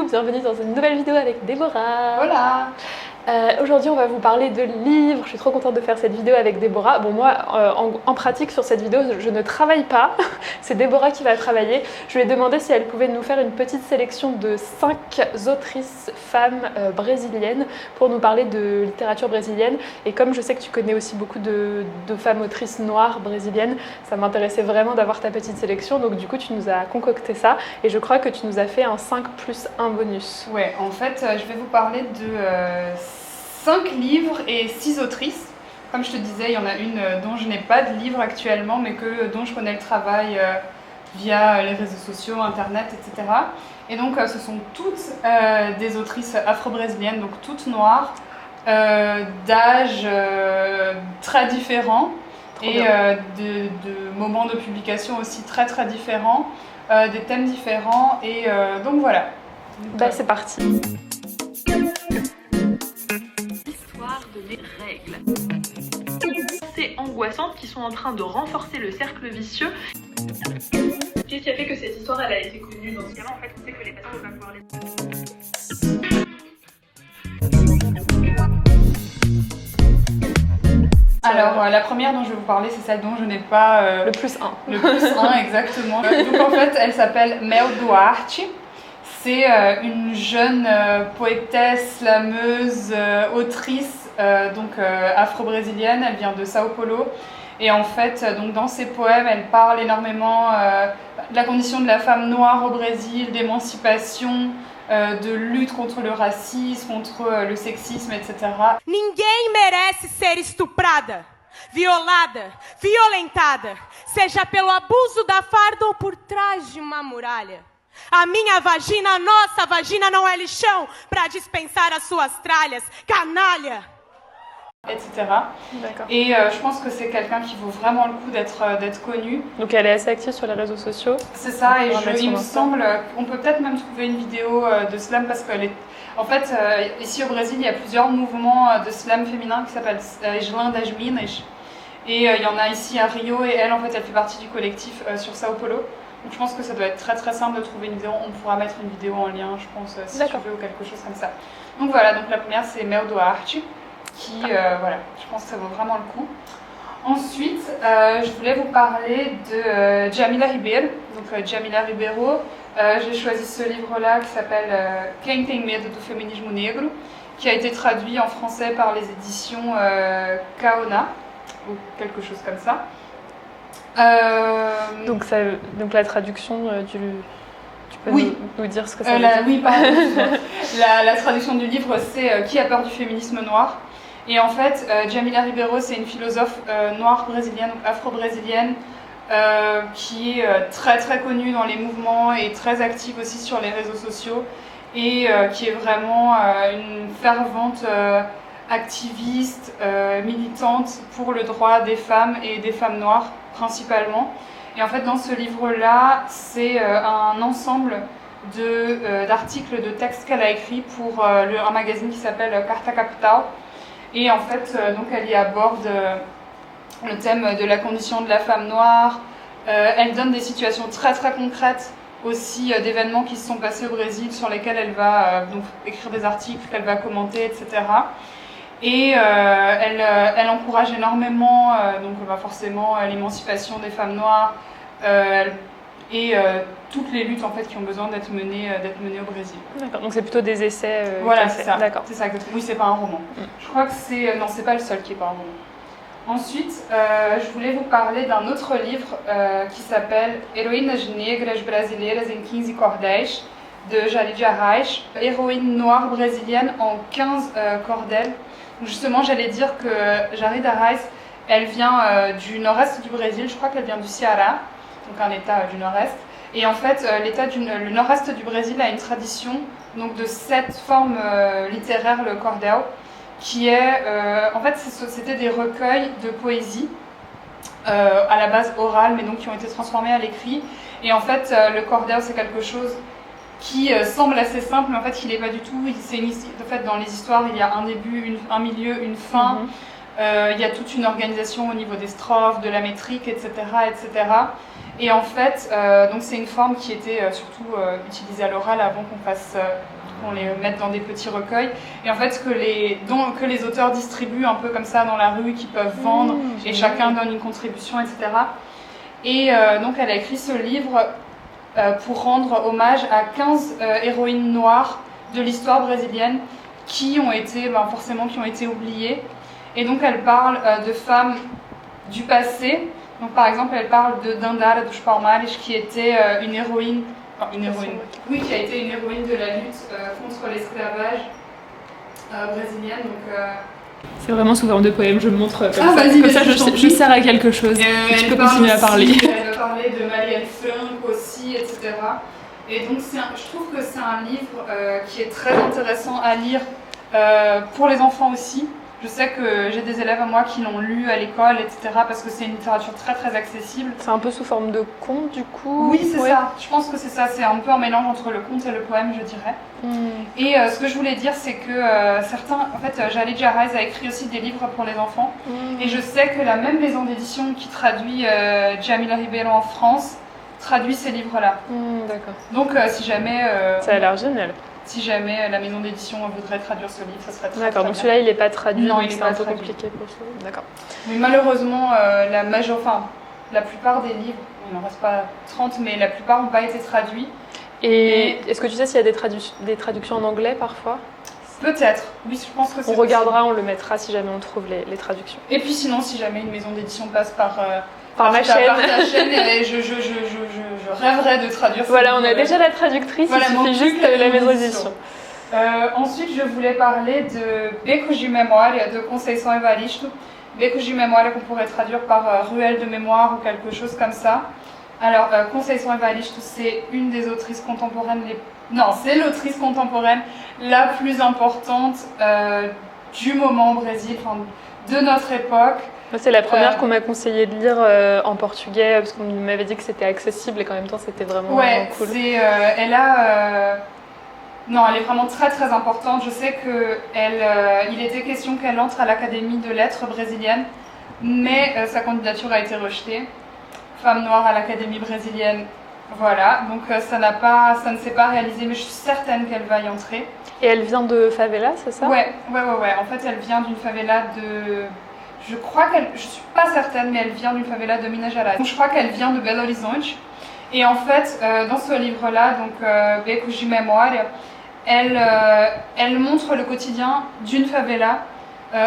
bienvenue dans une nouvelle vidéo avec Déborah. Voilà. Aujourd'hui on va vous parler de livres, je suis trop contente de faire cette vidéo avec Déborah. Bon moi en pratique sur cette vidéo je ne travaille pas, c'est Déborah qui va travailler. Je lui ai demandé si elle pouvait nous faire une petite sélection de 5 autrices femmes brésiliennes pour nous parler de littérature brésilienne. Et comme je sais que tu connais aussi beaucoup de femmes autrices noires brésiliennes, ça m'intéressait vraiment d'avoir ta petite sélection. Donc du coup tu nous as concocté ça et je crois que tu nous as fait un 5+1 bonus. Ouais, en fait je vais vous parler de 5 livres et 6 autrices. Comme je te disais, il y en a une dont je n'ai pas de livre actuellement, mais dont je connais le travail via les réseaux sociaux, internet, etc. Et donc ce sont toutes des autrices afro-brésiliennes, donc toutes noires, d'âges très différents et de moments de publication aussi très très différents, des thèmes différents et donc voilà. Bah c'est parti. De mes règles. C'est angoissantes qui sont en train de renforcer le cercle vicieux. Qu'est-ce qui a fait que cette histoire elle a été connue? Dans ce cas-là, en fait, on sait que les patients ne vont pas pouvoir les... Alors, la première dont je vais vous parler, c'est celle dont je n'ai pas... le +1. Le +1, exactement. Donc en fait, elle s'appelle Mel Duarte. C'est une jeune poétesse, slameuse, autrice, afro-brésilienne. Elle vient de Sao Paulo. Et en fait, donc, dans ses poèmes, elle parle énormément de la condition de la femme noire au Brésil, d'émancipation, de lutte contre le racisme, contre le sexisme, etc. Ninguém merece ser estuprada, violada, violentada, seja pelo abuso da farda ou por trás de uma muralha. A minha vagina, a nossa vagina não é lixão para dispensar as suas tralhas, canalha! Etc. Et je pense que c'est quelqu'un qui vaut vraiment le coup d'être connu. Donc elle est assez active sur les réseaux sociaux. C'est ça, et il me semble qu'on peut peut-être même trouver une vidéo de slam parce qu'elle est... En fait, ici au Brésil, il y a plusieurs mouvements de slam féminin qui s'appellent Slam das Minas. Et il y en a ici à Rio, et elle, en fait, elle fait partie du collectif sur Sao Paulo. Donc je pense que ça doit être très très simple de trouver une vidéo. On pourra mettre une vidéo en lien, je pense, si tu veux, ou quelque chose comme ça. Donc voilà, donc la première c'est Mel Duarte, qui, voilà, je pense que ça vaut vraiment le coup. Ensuite, je voulais vous parler de Jamila Ribeiro. Donc Jamila Ribeiro, j'ai choisi ce livre-là qui s'appelle Quem tem medo do feminismo negro, qui a été traduit en français par les éditions Kaona, ou quelque chose comme ça. Donc la traduction tu peux nous dire ce que ça veut dire? Oui, pardon. la traduction du livre c'est Qui a peur du féminisme noir? Et en fait, Jamila Ribeiro, c'est une philosophe noire brésilienne, donc afro-brésilienne, qui est très très connue dans les mouvements et très active aussi sur les réseaux sociaux, et qui est vraiment une fervente activiste, militante pour le droit des femmes et des femmes noires principalement. Et en fait, dans ce livre-là, c'est un ensemble d'articles, de textes qu'elle a écrits pour un magazine qui s'appelle Carta Capital. Et en fait, donc elle y aborde le thème de la condition de la femme noire. Elle donne des situations très très concrètes aussi d'événements qui se sont passés au Brésil sur lesquels elle va donc écrire des articles qu'elle va commenter, etc. Et elle encourage énormément forcément l'émancipation des femmes noires et toutes les luttes en fait qui ont besoin d'être menées au Brésil. D'accord, donc c'est plutôt des essais. Voilà, c'est ça. D'accord. C'est ça. Oui, c'est pas un roman. Je crois que c'est non, c'est pas le seul qui est pas un roman. Ensuite, je voulais vous parler d'un autre livre qui s'appelle Heroínas Negras Brasileiras em 15 Cordéis de Jalid Arraes. Héroïne noire brésilienne en 15 cordels. Justement, j'allais dire que Jalid Arraes, elle vient du nord-est du Brésil, je crois qu'elle vient du Ceará, donc un état du nord-est. Et en fait, le nord-est du Brésil a une tradition donc, de cette forme littéraire, le cordel, qui est, en fait, c'était des recueils de poésie, à la base orale, mais donc qui ont été transformés à l'écrit. Et en fait, le cordel, c'est quelque chose qui semble assez simple, mais en fait, il n'est pas du tout. En fait, dans les histoires, il y a un début, un milieu, une fin. Il y a toute une organisation au niveau des strophes, de la métrique, etc. etc. Et en fait, donc c'est une forme qui était surtout utilisée à l'oral avant qu'on les mette dans des petits recueils. Et en fait, que les auteurs distribuent un peu comme ça dans la rue, qu'ils peuvent vendre, et chacun donne une contribution, etc. Et donc elle a écrit ce livre pour rendre hommage à 15 héroïnes noires de l'histoire brésilienne qui ont été oubliées. Et donc elle parle de femmes du passé. Donc par exemple, elle parle de Dandara dos Palmares, qui était une héroïne, qui a été une héroïne de la lutte contre l'esclavage brésilienne. Donc, c'est vraiment sous forme de poème, je me montre comme ça je sers à quelque chose. Tu peux continuer à parler. Elle va parler de Marielle Frank aussi, etc. Et donc je trouve que c'est un livre qui est très intéressant à lire pour les enfants aussi. Je sais que j'ai des élèves à moi qui l'ont lu à l'école, etc. parce que c'est une littérature très très accessible. C'est un peu sous forme de conte du coup? Oui, c'est ça. Je pense que c'est ça. C'est un peu un mélange entre le conte et le poème, je dirais. Et ce que je voulais dire, c'est que certains... En fait, Jalid Jarraiz a écrit aussi des livres pour les enfants. Et je sais que la même maison d'édition qui traduit Jamila Ribeiro en France traduit ces livres-là. D'accord. Donc si jamais... ça a l'air génial. Si jamais la maison d'édition voudrait traduire ce livre, ça serait très D'accord, très donc bien. celui-là il n'est pas traduit, Non, donc il est c'est pas un peu traduit. compliqué pour ça. D'accord. Mais malheureusement, la plupart des livres, il n'en reste pas 30, mais la plupart n'ont pas été traduits. Et est-ce que tu sais s'il y a des traductions en anglais parfois? Peut-être, oui, je pense que c'est On regardera, on le mettra si jamais on trouve les traductions. Et puis sinon, si jamais une maison d'édition passe par ma chaîne. Par ta chaîne, et je rêverais de traduire ça. Voilà, on a déjà la traductrice, voilà, il suffit juste la maison d'édition. Ensuite, je voulais parler de Becos de Memória de Conceição Evaristo. Becos de Memória qu'on pourrait traduire par ruelle de mémoire ou quelque chose comme ça. Alors, Conceição Evaristo, c'est une des autrices contemporaines c'est l'autrice contemporaine la plus importante du moment au Brésil, de notre époque. C'est la première qu'on m'a conseillé de lire en portugais, parce qu'on m'avait dit que c'était accessible et qu'en même temps c'était vraiment cool. Elle est vraiment très très importante. Je sais qu'il était question qu'elle entre à l'Académie de lettres brésilienne, mais sa candidature a été rejetée. Femme noire à l'Académie brésilienne, voilà. Donc ça ne s'est pas réalisé, mais je suis certaine qu'elle va y entrer. Et elle vient de favela, c'est ça? Ouais. En fait, elle vient d'une favela de... je suis pas certaine, mais elle vient d'une favela de Minas Gerais. Donc, je crois qu'elle vient de Belo Horizonte. Et en fait, dans ce livre-là, donc Becos de Memória, elle montre le quotidien d'une favela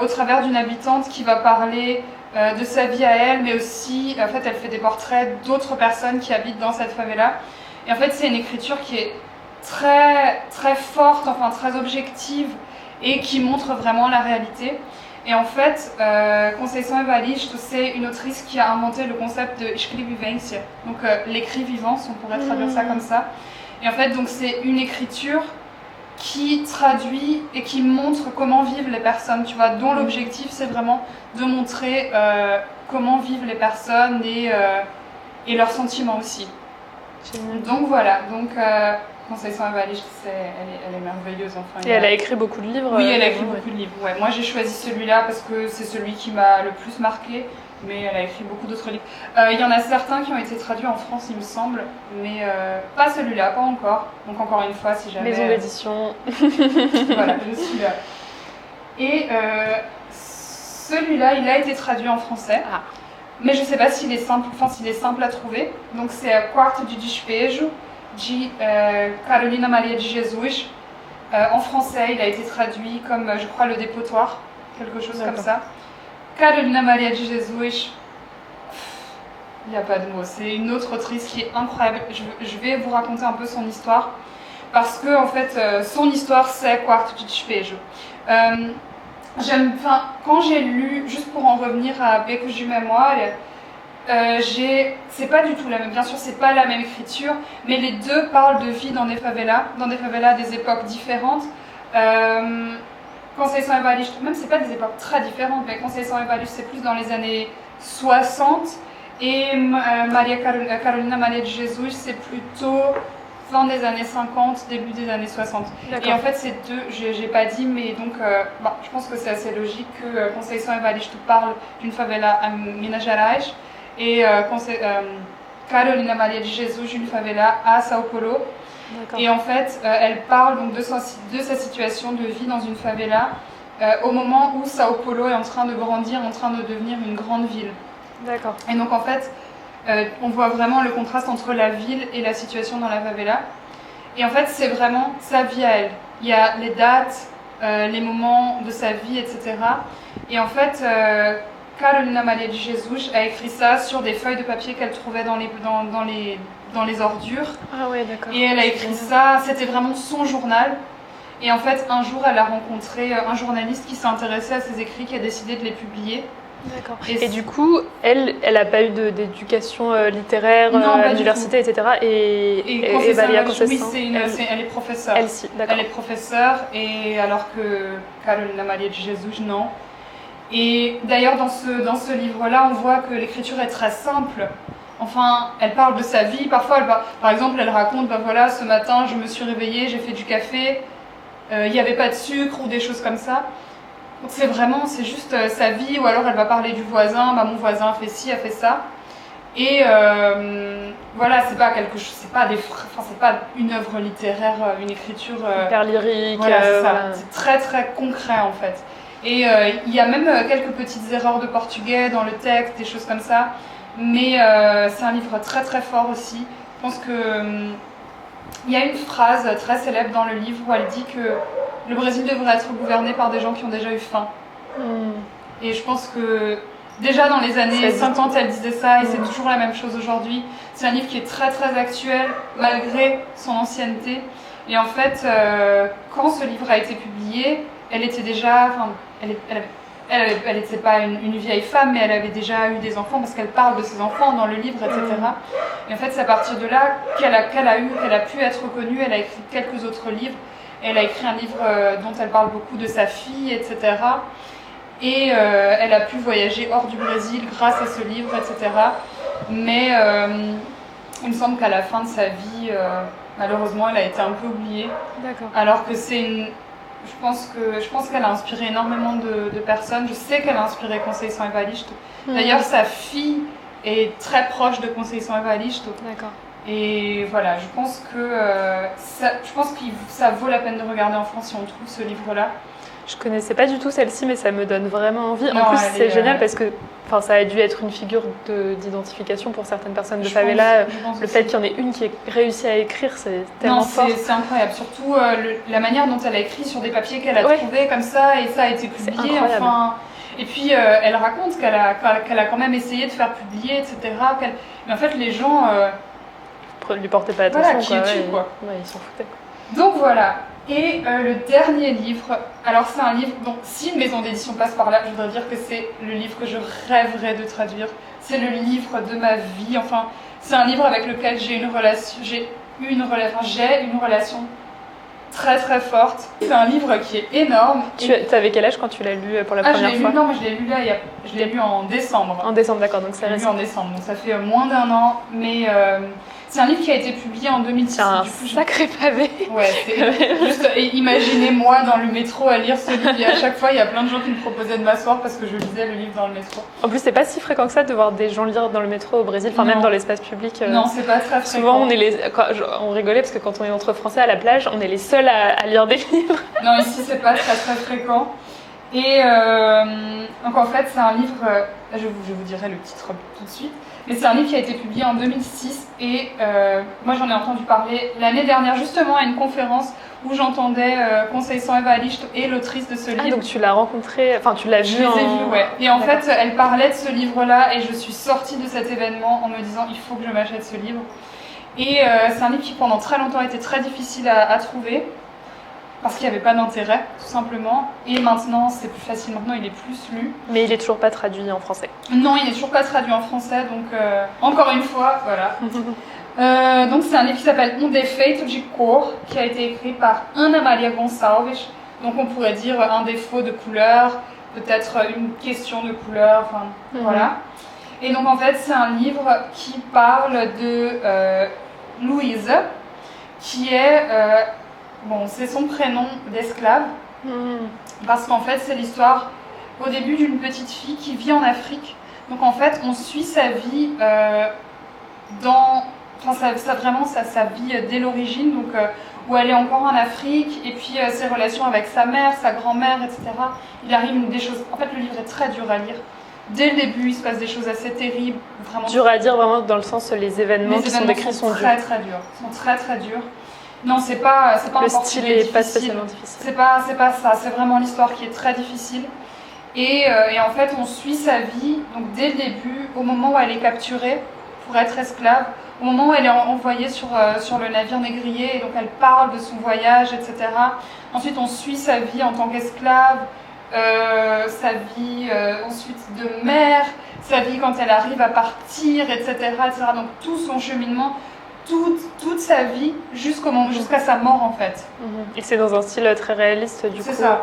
au travers d'une habitante qui va parler de sa vie à elle, mais aussi, en fait, elle fait des portraits d'autres personnes qui habitent dans cette favela. Et en fait, c'est une écriture qui est très, très forte, très objective, et qui montre vraiment la réalité. Et en fait, Conceição Evaristo, c'est une autrice qui a inventé le concept de escrivivência, donc l'écrit vivant, si on pourrait traduire ça comme ça. Et en fait, donc c'est une écriture qui traduit et qui montre comment vivent les personnes, tu vois, dont l'objectif c'est vraiment de montrer comment vivent les personnes et leurs sentiments aussi. Donc voilà, Conceição Evaristo, elle est merveilleuse. Et elle a écrit beaucoup de livres. Oui, elle a écrit beaucoup de livres. Ouais. Moi, j'ai choisi celui-là parce que c'est celui qui m'a le plus marqué, mais elle a écrit beaucoup d'autres livres. Il y en a certains qui ont été traduits en France, il me semble, mais pas celui-là, pas encore. Donc encore une fois, si jamais... Maison d'édition. Voilà, je suis là. Et celui-là, il a été traduit en français. Mais je ne sais pas s'il est simple à trouver. Donc c'est Quarto de Despejo, de Carolina Maria de Jesus. En français, il a été traduit comme, je crois, le dépotoir, quelque chose comme ça. Carolina Maria de Jesus, il n'y a pas de mots. C'est une autre autrice qui est incroyable. Je vais vous raconter un peu son histoire, parce que en fait, son histoire, c'est Quarto de Despejo. Quand j'ai lu, juste pour en revenir à Becos de Memória, c'est pas du tout la même, bien sûr c'est pas la même écriture, mais les deux parlent de vie dans des favelas des époques différentes. Conceição Evaristo, même c'est pas des époques très différentes, mais Conceição Evaristo c'est plus dans les années 60, et Carolina Maria de Jesus c'est plutôt fin des années 50, début des années 60. Et en fait, ces deux, j'ai pas dit, mais donc je pense que c'est assez logique que Conceição Evaristo parle d'une favela à Minas Gerais et Carolina Maria de Jesus d'une favela à Sao Paulo. Et en fait, elle parle donc de sa situation de vie dans une favela au moment où Sao Paulo est en train de grandir, en train de devenir une grande ville. D'accord. Et donc en fait, on voit vraiment le contraste entre la ville et la situation dans la favela. Et en fait, c'est vraiment sa vie à elle. Il y a les dates, les moments de sa vie, etc. Et en fait, Carolina Maria de Jesus a écrit ça sur des feuilles de papier qu'elle trouvait dans les ordures. Ah ouais, d'accord. Et elle a écrit ça, c'était vraiment son journal. Et en fait, un jour, elle a rencontré un journaliste qui s'est intéressé à ses écrits, qui a décidé de les publier. D'accord. Et du coup, elle n'a pas eu d'éducation littéraire à l'université, etc. Et Valia Conceição, oui, elle est professeure. Elle, si, d'accord. Elle est professeure, et alors que Carolina Maria de Jesus, non. Et d'ailleurs, dans ce livre-là, on voit que l'écriture est très simple. Enfin, elle parle de sa vie. Parfois, par exemple, elle raconte, voilà, ce matin, je me suis réveillée, j'ai fait du café, il n'y avait pas de sucre ou des choses comme ça. Donc c'est juste sa vie, ou alors elle va parler du voisin, mon voisin a fait ci, a fait ça. Et voilà, c'est pas une œuvre littéraire, une écriture hyper lyrique. Voilà, c'est ça. C'est très très concret en fait. Et il y a même quelques petites erreurs de portugais dans le texte, des choses comme ça. Mais c'est un livre très très fort aussi. Je pense que il y a une phrase très célèbre dans le livre où elle dit que le Brésil devrait être gouverné par des gens qui ont déjà eu faim. Et je pense que déjà dans les années 50, elle disait ça, et c'est toujours la même chose aujourd'hui. C'est un livre qui est très très actuel, malgré son ancienneté. Et en fait, quand ce livre a été publié, elle était déjà... Elle n'était pas une vieille femme, mais elle avait déjà eu des enfants, parce qu'elle parle de ses enfants dans le livre, etc. Et en fait, c'est à partir de là qu'elle a pu être reconnue. Elle a écrit quelques autres livres. Elle a écrit un livre dont elle parle beaucoup de sa fille, etc. Et elle a pu voyager hors du Brésil grâce à ce livre, etc. Mais il me semble qu'à la fin de sa vie, malheureusement, elle a été un peu oubliée. D'accord. Alors que je pense qu'elle a inspiré énormément de personnes. Je sais qu'elle a inspiré Conceição Evaristo. D'ailleurs, sa fille est très proche de Conceição Evaristo. D'accord. Et voilà, je pense que ça vaut la peine de regarder en France si on trouve ce livre-là. Je connaissais pas du tout celle-ci, mais ça me donne vraiment envie. En plus, c'est génial parce que ça a dû être une figure d'identification pour certaines personnes de favela. Le fait qu'il y en ait une qui ait réussi à écrire, c'est tellement fort. C'est incroyable. Surtout la manière dont elle a écrit sur des papiers qu'elle a trouvés comme ça, et ça a été publié. Enfin, et puis elle raconte qu'elle a quand même essayé de faire publier, etc. Mais en fait, les gens lui portaient pas attention. Voilà, Ouais, ils s'en foutaient. Donc voilà. Et le dernier livre, alors c'est un livre dont si une maison d'édition passe par là, je voudrais dire que c'est le livre que je rêverais de traduire. C'est le livre de ma vie. Enfin, c'est un livre avec lequel j'ai une relation très très forte. C'est un livre qui est énorme. Tu avais quel âge quand tu l'as lu pour la première fois? Non, mais je l'ai lu là, je l'ai lu en décembre. En décembre, d'accord, donc c'est récent. En décembre, donc ça fait moins d'1 an, mais c'est un livre qui a été publié en 2006. C'est un sacré pavé. Ouais, c'est juste imaginez-moi dans le métro à lire ce livre. Et à chaque fois, il y a plein de gens qui me proposaient de m'asseoir parce que je lisais le livre dans le métro. En plus, c'est pas si fréquent que ça de voir des gens lire dans le métro au Brésil, enfin même dans l'espace public. Non, c'est pas très fréquent. Souvent, on rigolait parce que quand on est entre Français à la plage, on est les seuls à lire des livres. Non, ici, c'est pas très très fréquent. Et donc en fait, c'est un livre, je vous dirai le titre tout de suite, mais c'est un livre qui a été publié en 2006 et moi j'en ai entendu parler l'année dernière justement à une conférence où j'entendais Conceição Evaristo et l'autrice de ce livre. Ah, donc tu l'as rencontrée, enfin tu l'as vu. Je les ai vus, ouais. Et en fait, elle parlait de ce livre-là et je suis sortie de cet événement en me disant il faut que je m'achète ce livre. Et c'est un livre qui pendant très longtemps était très difficile à trouver. Parce qu'il n'y avait pas d'intérêt, tout simplement. Et maintenant, c'est plus facile. Maintenant, il est plus lu. Mais il n'est toujours pas traduit en français. Non, il n'est toujours pas traduit en français. Donc, encore une fois, voilà. Donc, c'est un livre qui s'appelle Um Defeito de Cor, qui a été écrit par Ana Maria Gonçalves. Donc, on pourrait dire un défaut de couleur, peut-être une question de couleur, enfin, voilà. Et donc, en fait, c'est un livre qui parle de Louise, qui est, c'est son prénom d'esclave, parce qu'en fait c'est l'histoire au début d'une petite fille qui vit en Afrique. Donc en fait on suit sa vie sa vie dès l'origine, donc où elle est encore en Afrique, et puis ses relations avec sa mère, sa grand-mère, etc. Il arrive des choses, en fait le livre est très dur à lire. Dès le début, il se passe des choses assez terribles, vraiment. Dur à dire vraiment dans le sens les événements qui sont décrits sont très durs. Sont très très durs. Non, c'est pas le style est pas spécialement difficile. C'est pas ça, c'est vraiment l'histoire qui est très difficile. Et en fait, on suit sa vie, donc dès le début, au moment où elle est capturée pour être esclave, au moment où elle est envoyée sur le navire négrier, et donc elle parle de son voyage, etc. Ensuite, on suit sa vie en tant qu'esclave, sa vie ensuite de mère, sa vie quand elle arrive à partir, etc. Donc tout son cheminement, toute sa vie jusqu'à sa mort en fait. Et c'est dans un style très réaliste du coup. C'est ça,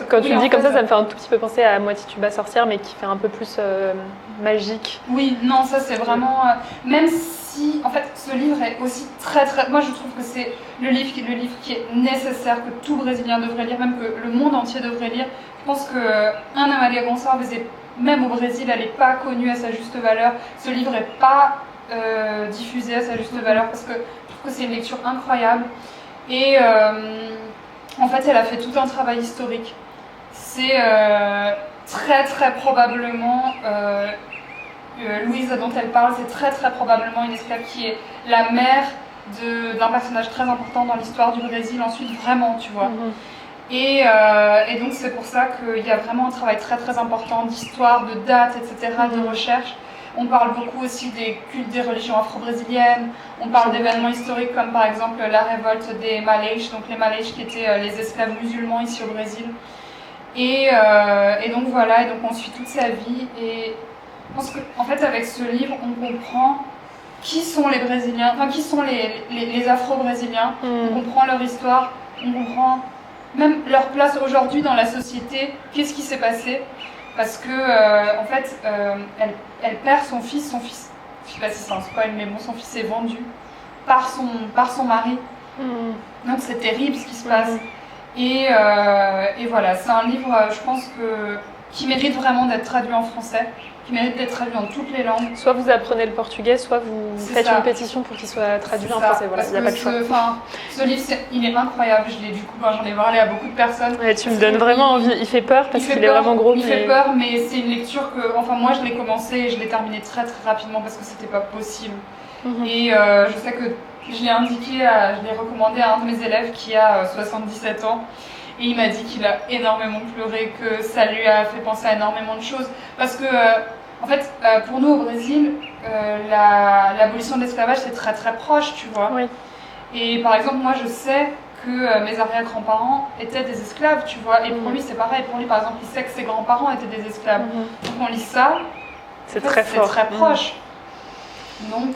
quand tu le dis comme ça me fait un tout petit peu penser à Moitié Tuba Sorcière, mais qui fait un peu plus magique. Oui, non, ça c'est vraiment... même si, en fait, ce livre est aussi très très... Moi je trouve que c'est le livre qui est nécessaire, que tout Brésilien devrait lire, même que le monde entier devrait lire. Je pense que Ana Maria Gonçalves, même au Brésil, elle n'est pas connue à sa juste valeur. Ce livre n'est pas diffusé à sa juste valeur, parce que je trouve que c'est une lecture incroyable. Et en fait, elle a fait tout un travail historique. C'est très très probablement... Louise dont elle parle, c'est très très probablement une esclave qui est la mère d'un personnage très important dans l'histoire du Brésil ensuite, vraiment, tu vois. Et donc c'est pour ça qu'il y a vraiment un travail très très important d'histoire, de dates, etc., de recherche. On parle beaucoup aussi des cultes des religions afro-brésiliennes, on parle d'événements historiques comme par exemple la révolte des Malais, donc les Malais qui étaient les esclaves musulmans ici au Brésil. Et donc voilà, et donc on suit toute sa vie, et je pense qu'en fait avec ce livre on comprend qui sont les Brésiliens, enfin qui sont les Afro-Brésiliens, on comprend leur histoire, on comprend même leur place aujourd'hui dans la société, qu'est-ce qui s'est passé, parce que en fait elle perd son fils, je sais pas si c'est un spoil, mais bon, son fils est vendu par son mari, donc c'est terrible ce qui se passe. Et voilà, c'est un livre, je pense qui mérite vraiment d'être traduit en français, qui mérite d'être traduit en toutes les langues. Soit vous apprenez le portugais, soit vous faites une pétition pour qu'il soit traduit en français. Voilà, il n'y a pas de choix. Ce livre, il est incroyable. J'en ai parlé à beaucoup de personnes. Ouais, tu me donnes vraiment envie. Il fait peur parce qu'il est vraiment gros. Il fait peur, mais c'est une lecture que, enfin moi, je l'ai commencé et je l'ai terminé très très rapidement parce que c'était pas possible. Et je sais que je l'ai recommandé à un de mes élèves qui a 77 ans. Et il m'a dit qu'il a énormément pleuré, que ça lui a fait penser à énormément de choses. Parce que, en fait, pour nous au Brésil, l'abolition de l'esclavage c'est très très proche, tu vois. Oui. Et par exemple, moi je sais que mes arrière-grands-parents étaient des esclaves, tu vois. Et pour lui c'est pareil. Pour lui, par exemple, il sait que ses grands-parents étaient des esclaves. Donc on lit ça, c'est très fort. C'est très proche. Donc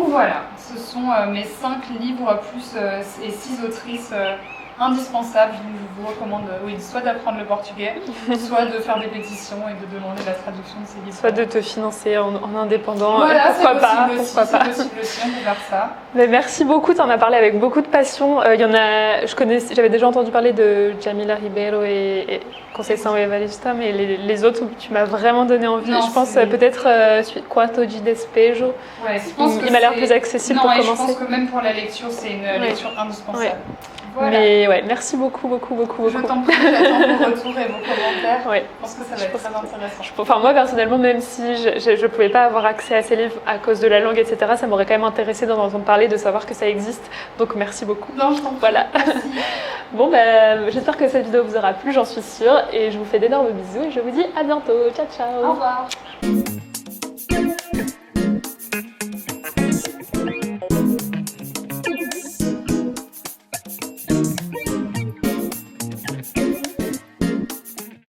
voilà, ce sont mes 5 livres plus et 6 autrices indispensables. Je vous recommande soit d'apprendre le portugais, soit de faire des pétitions et de demander la traduction de ces livres. Soit de te financer en indépendant, voilà, pourquoi pas. C'est possible aussi, on peut faire ça. Mais merci beaucoup, tu en as parlé avec beaucoup de passion. J'avais déjà entendu parler de Jamila Ribeiro et Conceição Evaristo, mais les autres, tu m'as vraiment donné envie. Je pense peut-être Quarto de Despejo. Ouais, il m'a l'air plus accessible pour commencer. Je pense que même pour la lecture, c'est une lecture indispensable. Ouais. Voilà. Mais ouais, merci beaucoup. Je t'en prie, j'attends vos retours et vos commentaires. Ouais. Je pense que ça va être très intéressant. Moi personnellement, même si je ne pouvais pas avoir accès à ces livres à cause de la langue, etc., ça m'aurait quand même intéressé d'en entendre parler, de savoir que ça existe. Donc merci beaucoup. Non, je t'en prie. Voilà. Merci. Bon, j'espère que cette vidéo vous aura plu, j'en suis sûre. Et je vous fais d'énormes bisous et je vous dis à bientôt. Ciao, ciao. Au revoir.